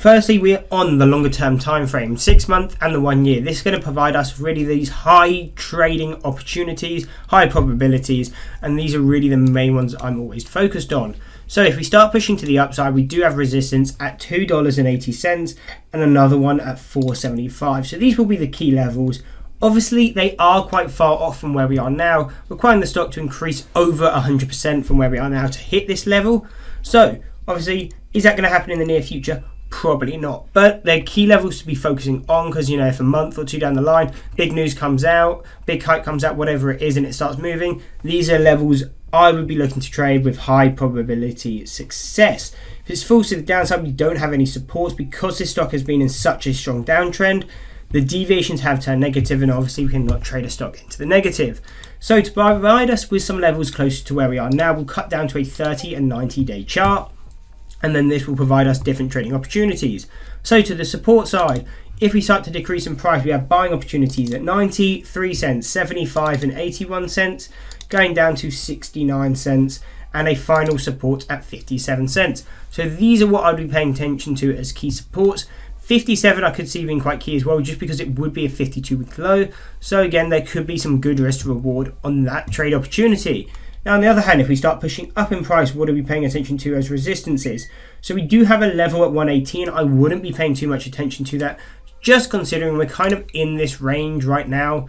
Firstly, we're on the longer term time frame, 6 month and the 1 year. This is going to provide us really these high trading opportunities, high probabilities, and these are really the main ones I'm always focused on. So if we start pushing to the upside, we do have resistance at $2.80 and another one at $4.75. So these will be the key levels. Obviously, they are quite far off from where we are now, requiring the stock to increase over 100% from where we are now to hit this level. So obviously, is that going to happen in the near future? Probably not, but they're key levels to be focusing on, because if a month or two down the line big news comes out, big hype comes out, whatever it is, and it starts moving, these are levels I would be looking to trade with high probability success. If it's falls to the downside, we don't have any supports because this stock has been in such a strong downtrend. The deviations have turned negative, and obviously we cannot trade a stock into the negative. So to provide us with some levels closer to where we are now, we'll cut down to a 30 and 90 day chart. And then this will provide us different trading opportunities. So to the support side, if we start to decrease in price, we have buying opportunities at 93 cents, 75 and 81 cents, going down to 69 cents, and a final support at 57 cents. So these are what I'd be paying attention to as key supports. 57 I could see being quite key as well, just because it would be a 52-week low. So again, there could be some good risk to reward on that trade opportunity. Now, on the other hand, if we start pushing up in price, what are we paying attention to as resistances? So we do have a level at 118. I wouldn't be paying too much attention to that, just considering we're kind of in this range right now.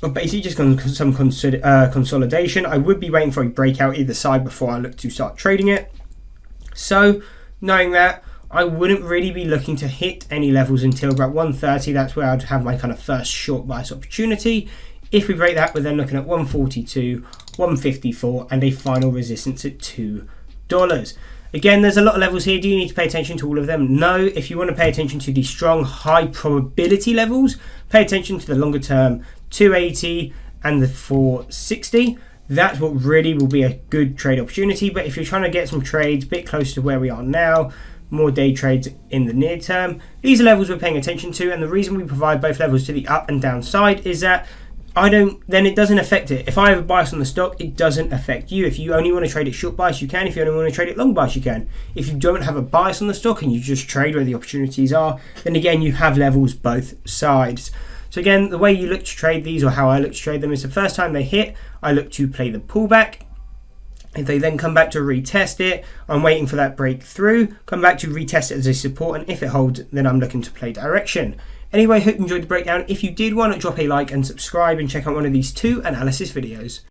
Basically just some consolidation. I would be waiting for a breakout either side before I look to start trading it. So knowing that, I wouldn't really be looking to hit any levels until about 130. That's where I'd have my kind of first short bias opportunity. If we break that, we're then looking at 142, 154, and a final resistance at $2. Again, there's a lot of levels here. Do you need to pay attention to all of them? No. If you want to pay attention to the strong high probability levels, pay attention to the longer term 280 and the 460. That's what really will be a good trade opportunity. But if you're trying to get some trades a bit closer to where we are now, more day trades in the near term, these are levels we're paying attention to. And the reason we provide both levels to the up and down side is that then it doesn't affect it. If I have a bias on the stock, it doesn't affect you. If you only want to trade it short bias, you can. If you only want to trade it long bias, you can. If you don't have a bias on the stock and you just trade where the opportunities are, then again, you have levels both sides. So again, the way you look to trade these, or how I look to trade them, is the first time they hit, I look to play the pullback. If they then come back to retest it, I'm waiting for that breakthrough, come back to retest it as a support, and if it holds, then I'm looking to play direction. Anyway, hope you enjoyed the breakdown. If you did, why not drop a like and subscribe and check out one of these 2 analysis videos.